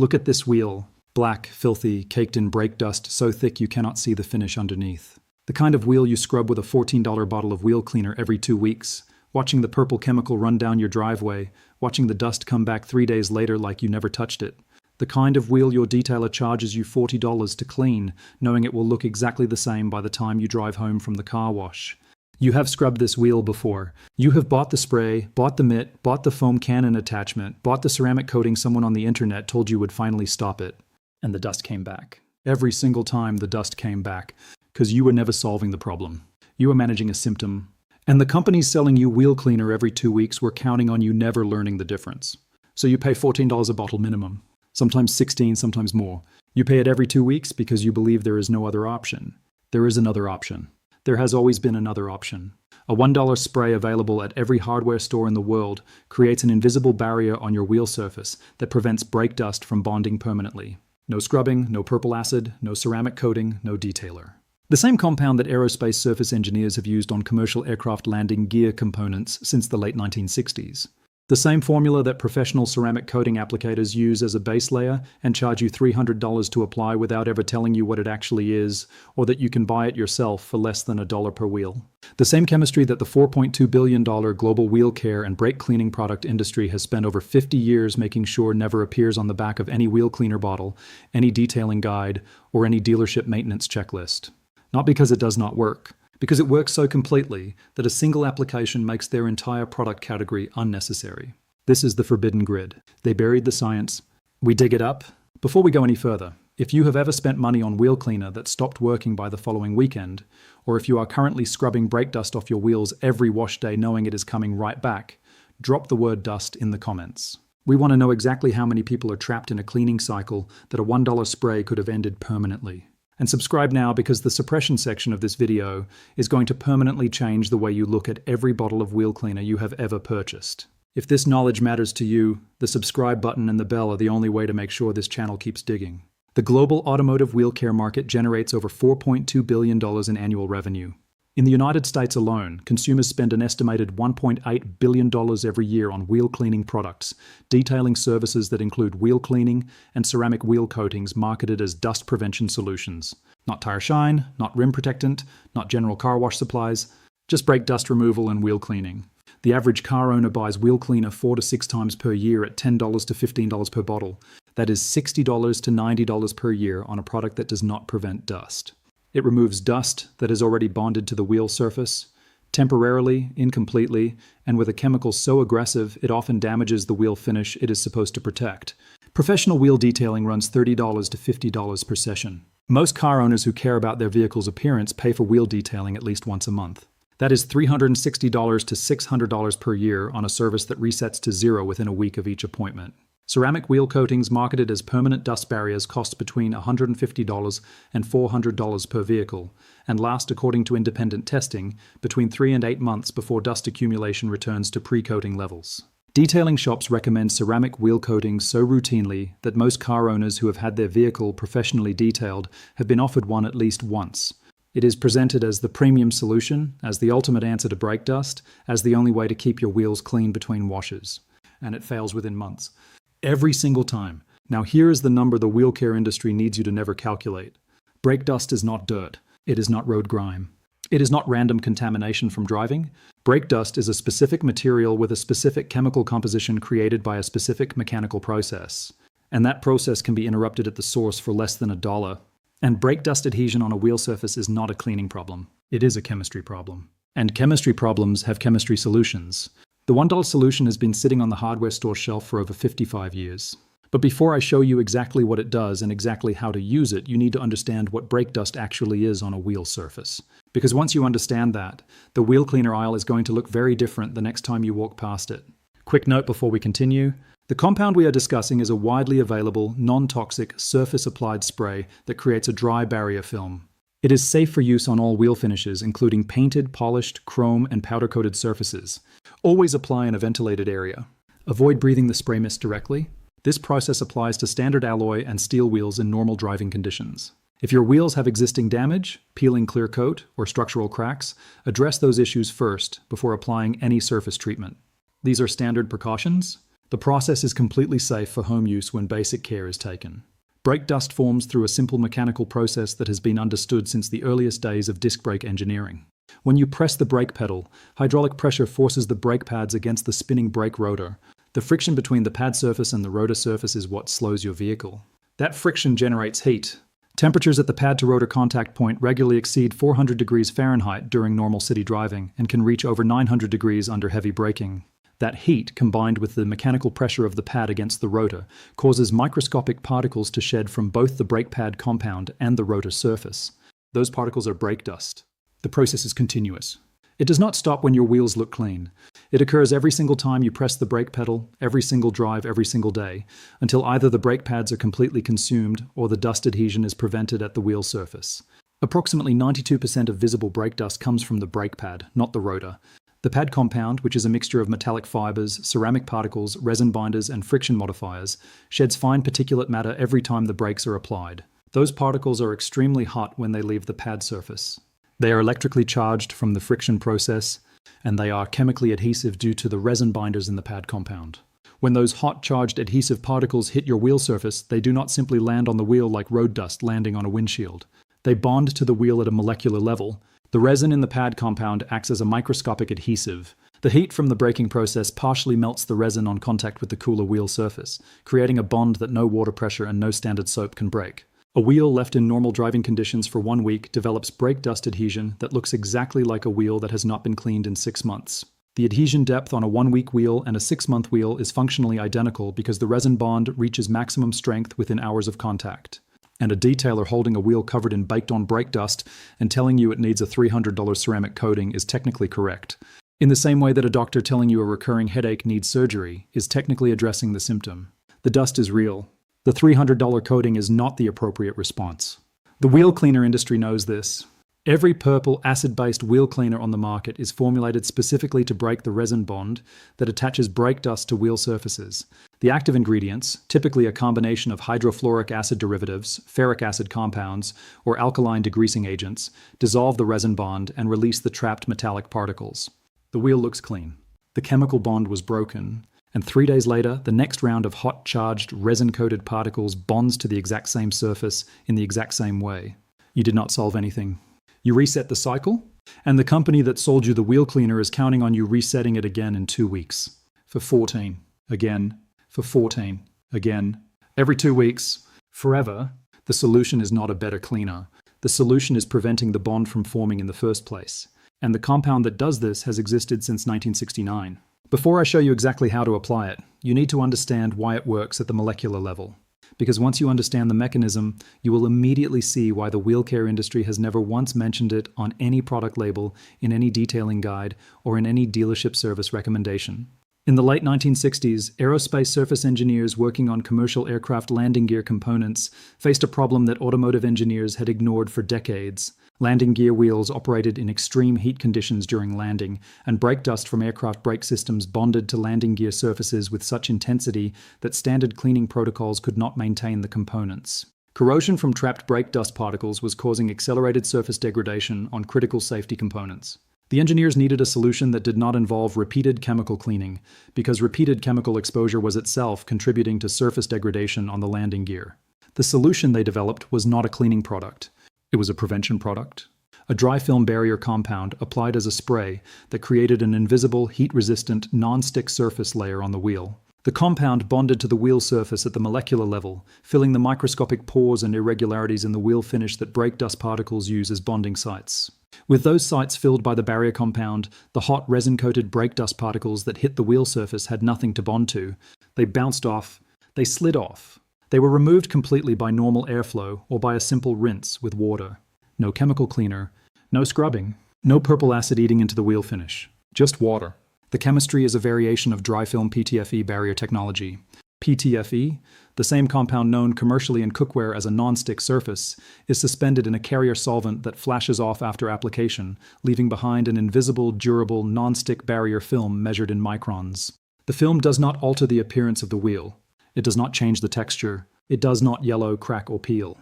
Look at this wheel. Black, filthy, caked in brake dust so thick you cannot see the finish underneath. The kind of wheel you scrub with a $14 bottle of wheel cleaner every 2 weeks, watching the purple chemical run down your driveway, watching the dust come back 3 days later like you never touched it. The kind of wheel your detailer charges you $40 to clean, knowing it will look exactly the same by the time you drive home from the car wash. You have scrubbed this wheel before. You have bought the spray, bought the mitt, bought the foam cannon attachment, bought the ceramic coating someone on the internet told you would finally stop it. And the dust came back. Every single time the dust came back, because you were never solving the problem. You were managing a symptom. And the companies selling you wheel cleaner every 2 weeks were counting on you never learning the difference. So you pay $14 a bottle minimum. Sometimes 16, sometimes more. You pay it every 2 weeks because you believe there is no other option. There is another option. There has always been another option. A $1 spray available at every hardware store in the world creates an invisible barrier on your wheel surface that prevents brake dust from bonding permanently. No scrubbing, no purple acid, no ceramic coating, no detailer. The same compound that aerospace surface engineers have used on commercial aircraft landing gear components since the late 1960s. The same formula that professional ceramic coating applicators use as a base layer and charge you $300 to apply without ever telling you what it actually is, or that you can buy it yourself for less than $1 per wheel. The same chemistry that the $4.2 billion global wheel care and brake cleaning product industry has spent over 50 years making sure never appears on the back of any wheel cleaner bottle, any detailing guide, or any dealership maintenance checklist. Not because it does not work, because it works so completely that a single application makes their entire product category unnecessary. This is the forbidden grid. They buried the science. We dig it up. Before we go any further, if you have ever spent money on wheel cleaner that stopped working by the following weekend, or if you are currently scrubbing brake dust off your wheels every wash day knowing it is coming right back, drop the word dust in the comments. We want to know exactly how many people are trapped in a cleaning cycle that a $1 spray could have ended permanently. And subscribe now because the suppression section of this video is going to permanently change the way you look at every bottle of wheel cleaner you have ever purchased. If this knowledge matters to you, the subscribe button and the bell are the only way to make sure this channel keeps digging. The global automotive wheel care market generates over $4.2 billion in annual revenue. In the United States alone, consumers spend an estimated $1.8 billion every year on wheel cleaning products, detailing services that include wheel cleaning and ceramic wheel coatings marketed as dust prevention solutions. Not tire shine, not rim protectant, not general car wash supplies, just brake dust removal and wheel cleaning. The average car owner buys wheel cleaner 4 to 6 times per year at $10 to $15 per bottle. That is $60 to $90 per year on a product that does not prevent dust. It removes dust that is already bonded to the wheel surface, temporarily, incompletely, and with a chemical so aggressive it often damages the wheel finish it is supposed to protect. Professional wheel detailing runs $30 to $50 per session. Most car owners who care about their vehicle's appearance pay for wheel detailing at least once a month. That is $360 to $600 per year on a service that resets to zero within a week of each appointment. Ceramic wheel coatings marketed as permanent dust barriers cost between $150 and $400 per vehicle, and last, according to independent testing, between 3 and 8 months before dust accumulation returns to pre-coating levels. Detailing shops recommend ceramic wheel coatings so routinely that most car owners who have had their vehicle professionally detailed have been offered one at least once. It is presented as the premium solution, as the ultimate answer to brake dust, as the only way to keep your wheels clean between washes. And it fails within months. Every single time. Now here is the number the wheel care industry needs you to never calculate. Brake dust is not dirt. It is not road grime. It is not random contamination from driving. Brake dust is a specific material with a specific chemical composition created by a specific mechanical process. And that process can be interrupted at the source for less than $1. And brake dust adhesion on a wheel surface is not a cleaning problem. It is a chemistry problem. And chemistry problems have chemistry solutions. The $1 solution has been sitting on the hardware store shelf for over 55 years. But before I show you exactly what it does and exactly how to use it, you need to understand what brake dust actually is on a wheel surface. Because once you understand that, the wheel cleaner aisle is going to look very different the next time you walk past it. Quick note before we continue. The compound we are discussing is a widely available, non-toxic, surface-applied spray that creates a dry barrier film. It is safe for use on all wheel finishes, including painted, polished, chrome, and powder-coated surfaces. Always apply in a ventilated area. Avoid breathing the spray mist directly. This process applies to standard alloy and steel wheels in normal driving conditions. If your wheels have existing damage, peeling clear coat, or structural cracks, address those issues first before applying any surface treatment. These are standard precautions. The process is completely safe for home use when basic care is taken. Brake dust forms through a simple mechanical process that has been understood since the earliest days of disc brake engineering. When you press the brake pedal, hydraulic pressure forces the brake pads against the spinning brake rotor. The friction between the pad surface and the rotor surface is what slows your vehicle. That friction generates heat. Temperatures at the pad-to-rotor contact point regularly exceed 400 degrees Fahrenheit during normal city driving and can reach over 900 degrees under heavy braking. That heat, combined with the mechanical pressure of the pad against the rotor, causes microscopic particles to shed from both the brake pad compound and the rotor surface. Those particles are brake dust. The process is continuous. It does not stop when your wheels look clean. It occurs every single time you press the brake pedal, every single drive, every single day, until either the brake pads are completely consumed or the dust adhesion is prevented at the wheel surface. Approximately 92% of visible brake dust comes from the brake pad, not the rotor. The pad compound, which is a mixture of metallic fibers, ceramic particles, resin binders, and friction modifiers, sheds fine particulate matter every time the brakes are applied. Those particles are extremely hot when they leave the pad surface. They are electrically charged from the friction process, and they are chemically adhesive due to the resin binders in the pad compound. When those hot charged adhesive particles hit your wheel surface, they do not simply land on the wheel like road dust landing on a windshield. They bond to the wheel at a molecular level. The resin in the pad compound acts as a microscopic adhesive. The heat from the braking process partially melts the resin on contact with the cooler wheel surface, creating a bond that no water pressure and no standard soap can break. A wheel left in normal driving conditions for 1 week develops brake dust adhesion that looks exactly like a wheel that has not been cleaned in 6 months. The adhesion depth on a 1-week wheel and a 6-month wheel is functionally identical because the resin bond reaches maximum strength within hours of contact. And a detailer holding a wheel covered in baked-on brake dust and telling you it needs a $300 ceramic coating is technically correct. In the same way that a doctor telling you a recurring headache needs surgery is technically addressing the symptom. The dust is real. The $300 coating is not the appropriate response. The wheel cleaner industry knows this. Every purple acid-based wheel cleaner on the market is formulated specifically to break the resin bond that attaches brake dust to wheel surfaces. The active ingredients, typically a combination of hydrofluoric acid derivatives, ferric acid compounds, or alkaline degreasing agents, dissolve the resin bond and release the trapped metallic particles. The wheel looks clean. The chemical bond was broken. And 3 days later, the next round of hot charged resin-coated particles bonds to the exact same surface in the exact same way. You did not solve anything. You reset the cycle, and the company that sold you the wheel cleaner is counting on you resetting it again in 2 weeks. For 14. Again. For 14. Again. Every 2 weeks. Forever. The solution is not a better cleaner. The solution is preventing the bond from forming in the first place. And the compound that does this has existed since 1969. Before I show you exactly how to apply it, you need to understand why it works at the molecular level. Because once you understand the mechanism, you will immediately see why the wheel care industry has never once mentioned it on any product label, in any detailing guide, or in any dealership service recommendation. In the late 1960s, aerospace surface engineers working on commercial aircraft landing gear components faced a problem that automotive engineers had ignored for decades. Landing gear wheels operated in extreme heat conditions during landing, and brake dust from aircraft brake systems bonded to landing gear surfaces with such intensity that standard cleaning protocols could not maintain the components. Corrosion from trapped brake dust particles was causing accelerated surface degradation on critical safety components. The engineers needed a solution that did not involve repeated chemical cleaning, because repeated chemical exposure was itself contributing to surface degradation on the landing gear. The solution they developed was not a cleaning product. It was a prevention product. A dry film barrier compound applied as a spray that created an invisible, heat-resistant, non-stick surface layer on the wheel. The compound bonded to the wheel surface at the molecular level, filling the microscopic pores and irregularities in the wheel finish that brake dust particles use as bonding sites. With those sites filled by the barrier compound, the hot resin-coated brake dust particles that hit the wheel surface had nothing to bond to. They bounced off. They slid off. They were removed completely by normal airflow or by a simple rinse with water. No chemical cleaner, no scrubbing, no purple acid eating into the wheel finish. Just water. The chemistry is a variation of dry film PTFE barrier technology. PTFE, the same compound known commercially in cookware as a non-stick surface, is suspended in a carrier solvent that flashes off after application, leaving behind an invisible, durable, non-stick barrier film measured in microns. The film does not alter the appearance of the wheel. It does not change the texture. It does not yellow, crack, or peel.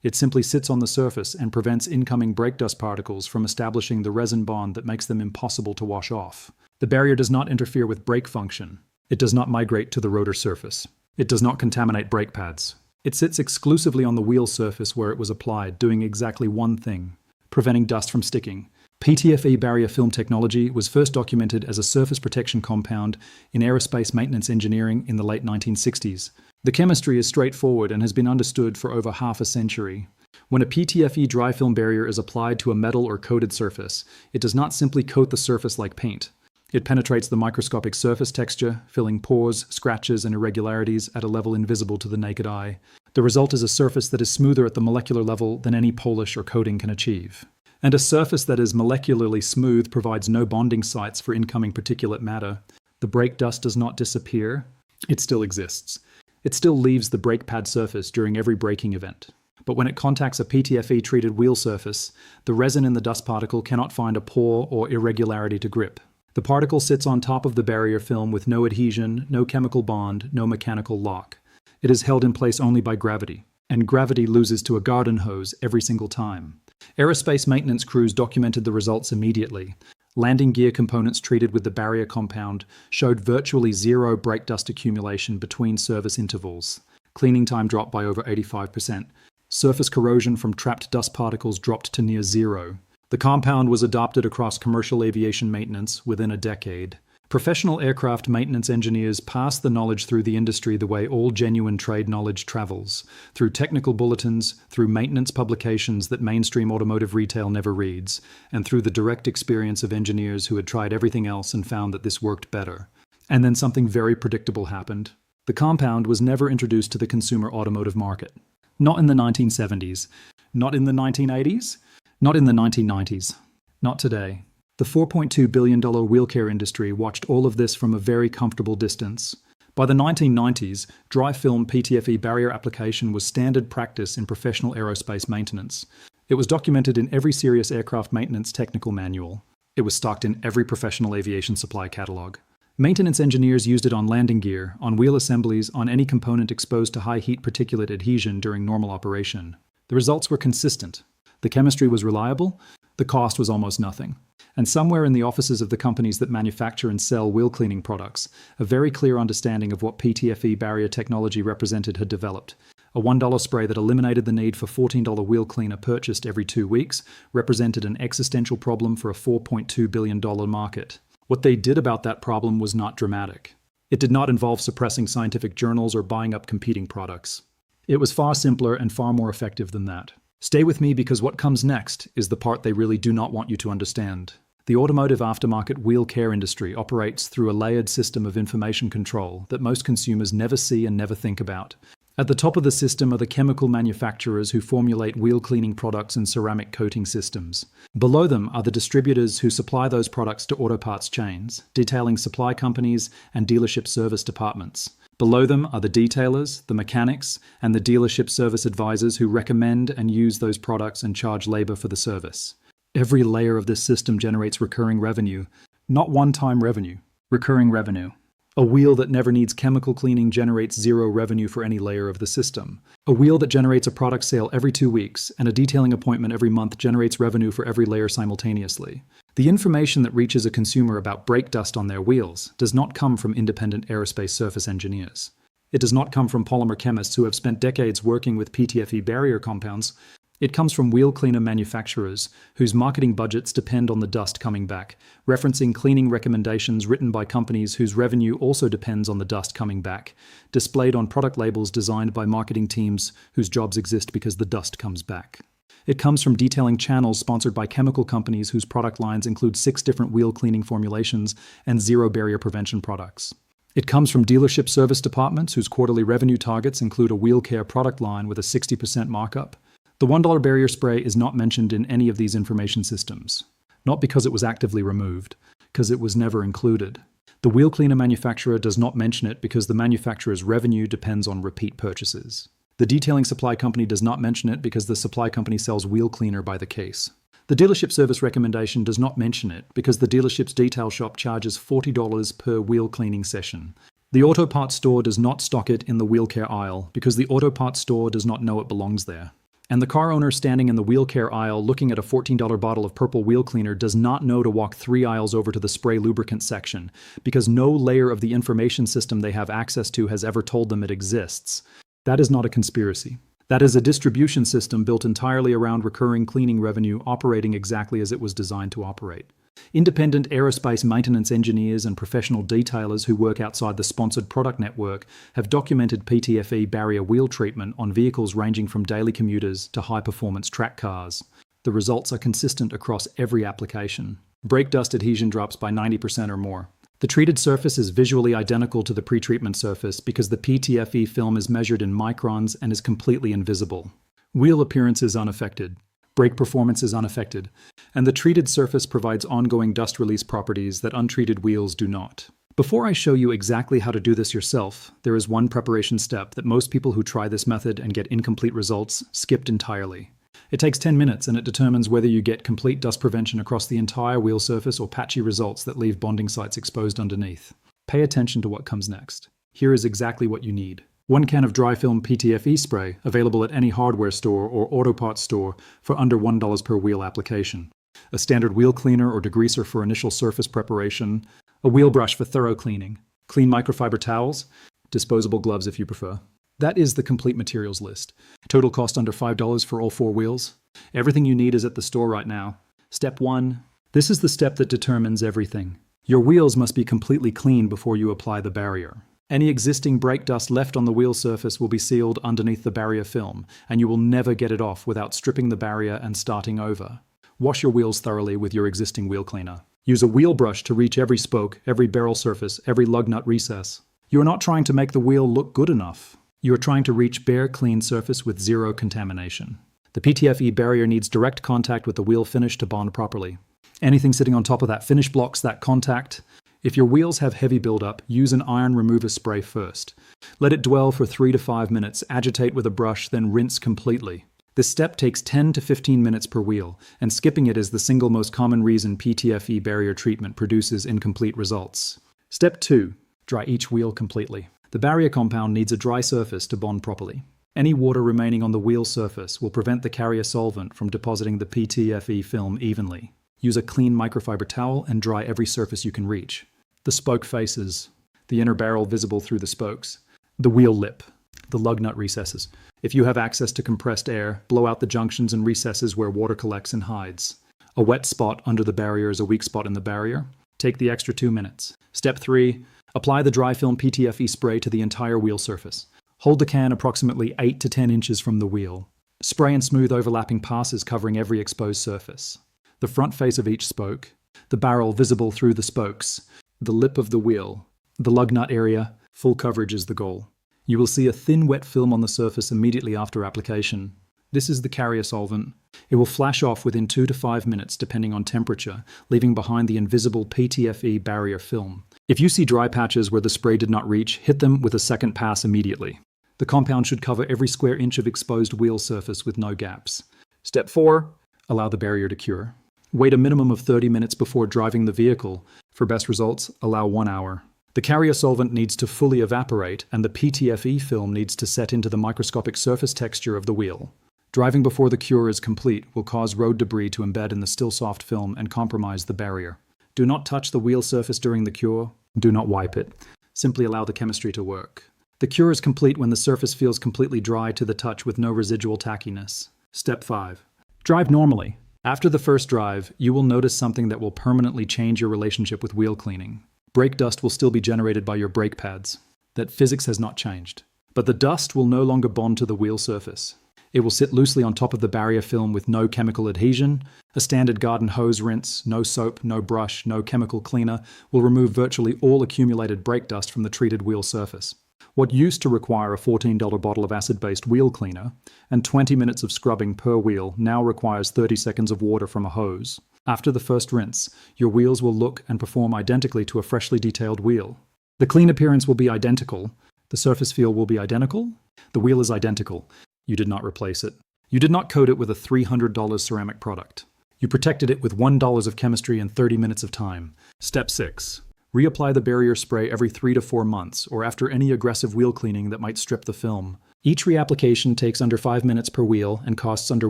It simply sits on the surface and prevents incoming brake dust particles from establishing the resin bond that makes them impossible to wash off. The barrier does not interfere with brake function. It does not migrate to the rotor surface. It does not contaminate brake pads. It sits exclusively on the wheel surface where it was applied, doing exactly one thing: preventing dust from sticking. PTFE barrier film technology was first documented as a surface protection compound in aerospace maintenance engineering in the late 1960s. The chemistry is straightforward and has been understood for over half a century. When a PTFE dry film barrier is applied to a metal or coated surface, it does not simply coat the surface like paint. It penetrates the microscopic surface texture, filling pores, scratches, and irregularities at a level invisible to the naked eye. The result is a surface that is smoother at the molecular level than any polish or coating can achieve. And a surface that is molecularly smooth provides no bonding sites for incoming particulate matter. The brake dust does not disappear. It still exists. It still leaves the brake pad surface during every braking event. But when it contacts a PTFE-treated wheel surface, the resin in the dust particle cannot find a pore or irregularity to grip. The particle sits on top of the barrier film with no adhesion, no chemical bond, no mechanical lock. It is held in place only by gravity, and gravity loses to a garden hose every single time. Aerospace maintenance crews documented the results immediately. Landing gear components treated with the barrier compound showed virtually zero brake dust accumulation between service intervals. Cleaning time dropped by over 85%. Surface corrosion from trapped dust particles dropped to near zero. The compound was adopted across commercial aviation maintenance within a decade. Professional aircraft maintenance engineers pass the knowledge through the industry the way all genuine trade knowledge travels, through technical bulletins, through maintenance publications that mainstream automotive retail never reads, and through the direct experience of engineers who had tried everything else and found that this worked better. And then something very predictable happened. The compound was never introduced to the consumer automotive market. Not in the 1970s. Not in the 1980s. Not in the 1990s. Not today. The $4.2 billion wheel care industry watched all of this from a very comfortable distance. By the 1990s, dry film PTFE barrier application was standard practice in professional aerospace maintenance. It was documented in every serious aircraft maintenance technical manual. It was stocked in every professional aviation supply catalog. Maintenance engineers used it on landing gear, on wheel assemblies, on any component exposed to high heat particulate adhesion during normal operation. The results were consistent. The chemistry was reliable. The cost was almost nothing. And somewhere in the offices of the companies that manufacture and sell wheel cleaning products, a very clear understanding of what PTFE barrier technology represented had developed. A $1 spray that eliminated the need for $14 wheel cleaner purchased every 2 weeks represented an existential problem for a $4.2 billion market. What they did about that problem was not dramatic. It did not involve suppressing scientific journals or buying up competing products. It was far simpler and far more effective than that. Stay with me because what comes next is the part they really do not want you to understand. The automotive aftermarket wheel care industry operates through a layered system of information control that most consumers never see and never think about. At the top of the system are the chemical manufacturers who formulate wheel cleaning products and ceramic coating systems. Below them are the distributors who supply those products to auto parts chains, detailing supply companies, and dealership service departments. Below them are the detailers, the mechanics, and the dealership service advisors who recommend and use those products and charge labor for the service. Every layer of this system generates recurring revenue, not one-time revenue, recurring revenue. A wheel that never needs chemical cleaning generates zero revenue for any layer of the system. A wheel that generates a product sale every 2 weeks and a detailing appointment every month generates revenue for every layer simultaneously. The information that reaches a consumer about brake dust on their wheels does not come from independent aerospace surface engineers. It does not come from polymer chemists who have spent decades working with PTFE barrier compounds. It comes from wheel cleaner manufacturers whose marketing budgets depend on the dust coming back, referencing cleaning recommendations written by companies whose revenue also depends on the dust coming back, displayed on product labels designed by marketing teams whose jobs exist because the dust comes back. It comes from detailing channels sponsored by chemical companies whose product lines include 6 different wheel cleaning formulations and 0 barrier prevention products. It comes from dealership service departments whose quarterly revenue targets include a wheel care product line with a 60% markup. The $1 barrier spray is not mentioned in any of these information systems. Not because it was actively removed, because it was never included. The wheel cleaner manufacturer does not mention it because the manufacturer's revenue depends on repeat purchases. The detailing supply company does not mention it because the supply company sells wheel cleaner by the case. The dealership service recommendation does not mention it because the dealership's detail shop charges $40 per wheel cleaning session. The auto parts store does not stock it in the wheel care aisle because the auto parts store does not know it belongs there. And the car owner standing in the wheel care aisle looking at a $14 bottle of purple wheel cleaner does not know to walk 3 aisles over to the spray lubricant section, because no layer of the information system they have access to has ever told them it exists. That is not a conspiracy. That is a distribution system built entirely around recurring cleaning revenue operating exactly as it was designed to operate. Independent aerospace maintenance engineers and professional detailers who work outside the sponsored product network have documented PTFE barrier wheel treatment on vehicles ranging from daily commuters to high-performance track cars. The results are consistent across every application. Brake dust adhesion drops by 90% or more. The treated surface is visually identical to the pretreatment surface because the PTFE film is measured in microns and is completely invisible. Wheel appearance is unaffected. Brake performance is unaffected. And the treated surface provides ongoing dust release properties that untreated wheels do not. Before I show you exactly how to do this yourself, there is one preparation step that most people who try this method and get incomplete results skipped entirely. It takes 10 minutes and it determines whether you get complete dust prevention across the entire wheel surface or patchy results that leave bonding sites exposed underneath. Pay attention to what comes next. Here is exactly what you need. 1 can of dry film PTFE spray, available at any hardware store or auto parts store for under $1 per wheel application. A standard wheel cleaner or degreaser for initial surface preparation. A wheel brush for thorough cleaning. Clean microfiber towels. Disposable gloves if you prefer. That is the complete materials list. Total cost under $5 for all 4 wheels. Everything you need is at the store right now. Step 1. This is the step that determines everything. Your wheels must be completely clean before you apply the barrier. Any existing brake dust left on the wheel surface will be sealed underneath the barrier film, and you will never get it off without stripping the barrier and starting over. Wash your wheels thoroughly with your existing wheel cleaner. Use a wheel brush to reach every spoke, every barrel surface, every lug nut recess. You are not trying to make the wheel look good enough. You are trying to reach bare, clean surface with zero contamination. The PTFE barrier needs direct contact with the wheel finish to bond properly. Anything sitting on top of that finish blocks that contact. If your wheels have heavy buildup, use an iron remover spray first. Let it dwell for 3 to 5 minutes, agitate with a brush, then rinse completely. This step takes 10 to 15 minutes per wheel, and skipping it is the single most common reason PTFE barrier treatment produces incomplete results. Step 2. Dry each wheel completely. The barrier compound needs a dry surface to bond properly. Any water remaining on the wheel surface will prevent the carrier solvent from depositing the PTFE film evenly. Use a clean microfiber towel and dry every surface you can reach. The spoke faces, the inner barrel visible through the spokes, the wheel lip, the lug nut recesses. If you have access to compressed air, blow out the junctions and recesses where water collects and hides. A wet spot under the barrier is a weak spot in the barrier. Take the extra 2 minutes. Step 3. Apply the dry film PTFE spray to the entire wheel surface. Hold the can approximately 8 to 10 inches from the wheel. Spray and smooth overlapping passes covering every exposed surface. The front face of each spoke, the barrel visible through the spokes, the lip of the wheel, the lug nut area. Full coverage is the goal. You will see a thin wet film on the surface immediately after application. This is the carrier solvent. It will flash off within 2 to 5 minutes depending on temperature, leaving behind the invisible PTFE barrier film. If you see dry patches where the spray did not reach, hit them with a second pass immediately. The compound should cover every square inch of exposed wheel surface with no gaps. Step 4. Allow the barrier to cure. Wait a minimum of 30 minutes before driving the vehicle. For best results, allow 1 hour. The carrier solvent needs to fully evaporate, and the PTFE film needs to set into the microscopic surface texture of the wheel. Driving before the cure is complete will cause road debris to embed in the still soft film and compromise the barrier. Do not touch the wheel surface during the cure. Do not wipe it. Simply allow the chemistry to work. The cure is complete when the surface feels completely dry to the touch with no residual tackiness. Step 5. Drive normally. After the first drive, you will notice something that will permanently change your relationship with wheel cleaning. Brake dust will still be generated by your brake pads. That physics has not changed. But the dust will no longer bond to the wheel surface. It will sit loosely on top of the barrier film with no chemical adhesion. A standard garden hose rinse, no soap, no brush, no chemical cleaner will remove virtually all accumulated brake dust from the treated wheel surface. What used to require a $14 bottle of acid-based wheel cleaner and 20 minutes of scrubbing per wheel now requires 30 seconds of water from a hose. After the first rinse, your wheels will look and perform identically to a freshly detailed wheel. The clean appearance will be identical. The surface feel will be identical. The wheel is identical. You did not replace it. You did not coat it with a $300 ceramic product. You protected it with $1 of chemistry and 30 minutes of time. Step 6. Reapply the barrier spray every 3 to 4 months or after any aggressive wheel cleaning that might strip the film. Each reapplication takes under 5 minutes per wheel and costs under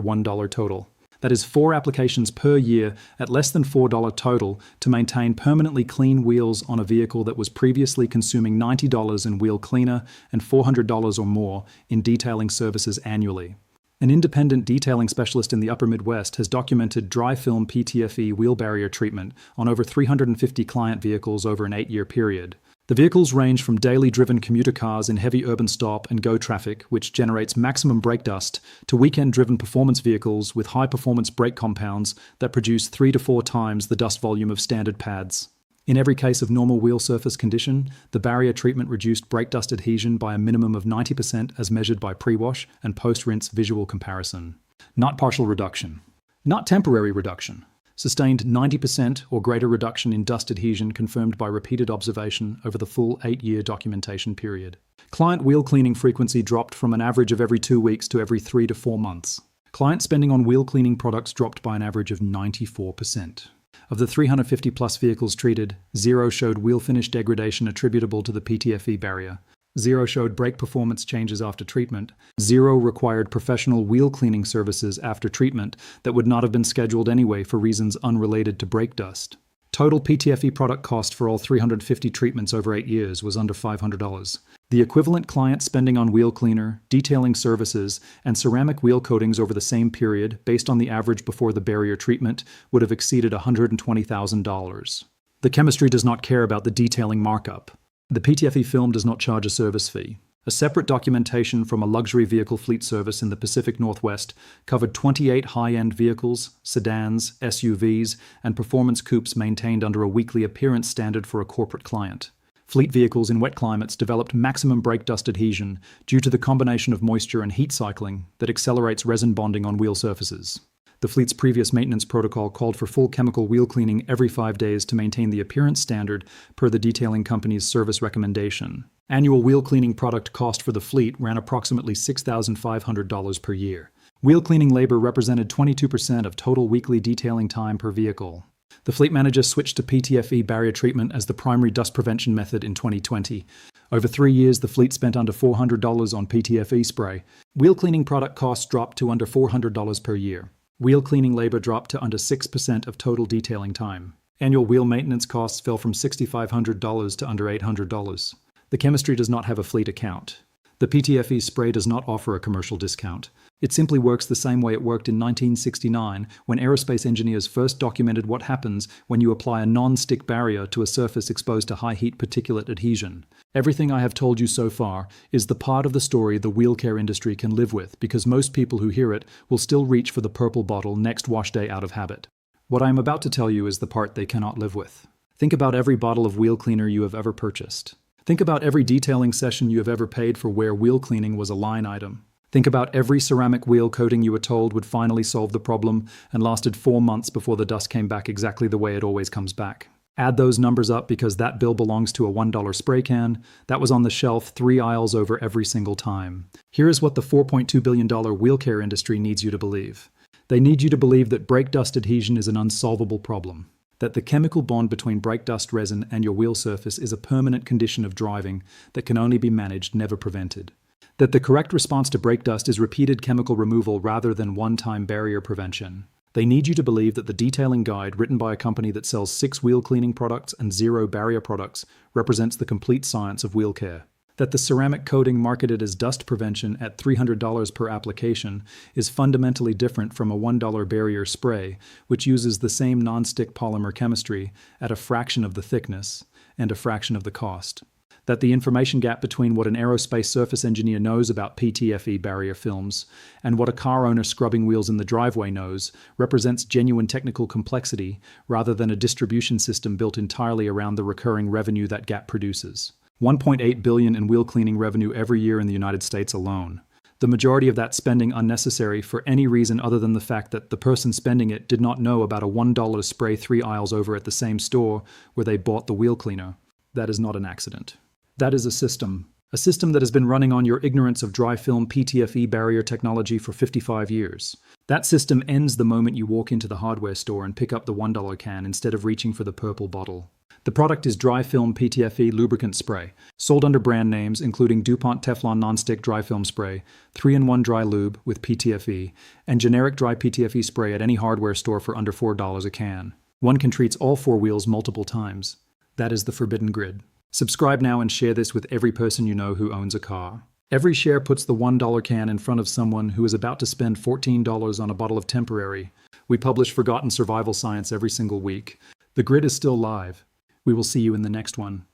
$1 total. That is 4 applications per year at less than $4 total to maintain permanently clean wheels on a vehicle that was previously consuming $90 in wheel cleaner and $400 or more in detailing services annually. An independent detailing specialist in the upper Midwest has documented dry film PTFE wheel barrier treatment on over 350 client vehicles over an 8-year period. The vehicles range from daily driven commuter cars in heavy urban stop and go traffic, which generates maximum brake dust, to weekend driven performance vehicles with high performance brake compounds that produce 3 to 4 times the dust volume of standard pads. In every case of normal wheel surface condition, the barrier treatment reduced brake dust adhesion by a minimum of 90% as measured by pre-wash and post-rinse visual comparison. Not partial reduction. Not temporary reduction. Sustained 90% or greater reduction in dust adhesion confirmed by repeated observation over the full 8-year documentation period. Client wheel cleaning frequency dropped from an average of every 2 weeks to every 3 to 4 months. Client spending on wheel cleaning products dropped by an average of 94%. Of the 350 plus vehicles treated, 0 showed wheel finish degradation attributable to the PTFE barrier. 0 showed brake performance changes after treatment. 0 required professional wheel cleaning services after treatment that would not have been scheduled anyway for reasons unrelated to brake dust. Total PTFE product cost for all 350 treatments over 8 years was under $500. The equivalent client spending on wheel cleaner, detailing services, and ceramic wheel coatings over the same period, based on the average before the barrier treatment, would have exceeded $120,000. The chemistry does not care about the detailing markup. The PTFE film does not charge a service fee. A separate documentation from a luxury vehicle fleet service in the Pacific Northwest covered 28 high-end vehicles, sedans, SUVs, and performance coupes maintained under a weekly appearance standard for a corporate client. Fleet vehicles in wet climates developed maximum brake dust adhesion due to the combination of moisture and heat cycling that accelerates resin bonding on wheel surfaces. The fleet's previous maintenance protocol called for full chemical wheel cleaning every 5 days to maintain the appearance standard per the detailing company's service recommendation. Annual wheel cleaning product cost for the fleet ran approximately $6,500 per year. Wheel cleaning labor represented 22% of total weekly detailing time per vehicle. The fleet manager switched to PTFE barrier treatment as the primary dust prevention method in 2020. Over 3 years, the fleet spent under $400 on PTFE spray. Wheel cleaning product costs dropped to under $400 per year. Wheel cleaning labor dropped to under 6% of total detailing time. Annual wheel maintenance costs fell from $6,500 to under $800. The chemistry does not have a fleet account. The PTFE spray does not offer a commercial discount. It simply works the same way it worked in 1969 when aerospace engineers first documented what happens when you apply a non-stick barrier to a surface exposed to high-heat particulate adhesion. Everything I have told you so far is the part of the story the wheel care industry can live with, because most people who hear it will still reach for the purple bottle next wash day out of habit. What I am about to tell you is the part they cannot live with. Think about every bottle of wheel cleaner you have ever purchased. Think about every detailing session you have ever paid for where wheel cleaning was a line item. Think about every ceramic wheel coating you were told would finally solve the problem and lasted 4 months before the dust came back exactly the way it always comes back. Add those numbers up because that bill belongs to a $1 spray can that was on the shelf 3 aisles over every single time. Here is what the $4.2 billion wheel care industry needs you to believe. They need you to believe that brake dust adhesion is an unsolvable problem. That the chemical bond between brake dust resin and your wheel surface is a permanent condition of driving that can only be managed, never prevented. That the correct response to brake dust is repeated chemical removal rather than one-time barrier prevention. They need you to believe that the detailing guide written by a company that sells 6 wheel cleaning products and 0 barrier products represents the complete science of wheel care. That the ceramic coating marketed as dust prevention at $300 per application is fundamentally different from a $1 barrier spray, which uses the same non-stick polymer chemistry at a fraction of the thickness and a fraction of the cost. That the information gap between what an aerospace surface engineer knows about PTFE barrier films and what a car owner scrubbing wheels in the driveway knows represents genuine technical complexity rather than a distribution system built entirely around the recurring revenue that gap produces. $1.8 billion in wheel cleaning revenue every year in the United States alone. The majority of that spending unnecessary for any reason other than the fact that the person spending it did not know about a $1 spray 3 aisles over at the same store where they bought the wheel cleaner. That is not an accident. That is a system that has been running on your ignorance of dry film PTFE barrier technology for 55 years. That system ends the moment you walk into the hardware store and pick up the $1 can instead of reaching for the purple bottle. The product is dry film PTFE lubricant spray, sold under brand names including DuPont Teflon Nonstick Dry Film Spray, 3-in-1 Dry Lube with PTFE, and generic dry PTFE spray at any hardware store for under $4 a can. One can treat all four wheels multiple times. That is the forbidden grid. Subscribe now and share this with every person you know who owns a car. Every share puts the $1 can in front of someone who is about to spend $14 on a bottle of temporary. We publish forgotten survival science every single week. The grid is still live. We will see you in the next one.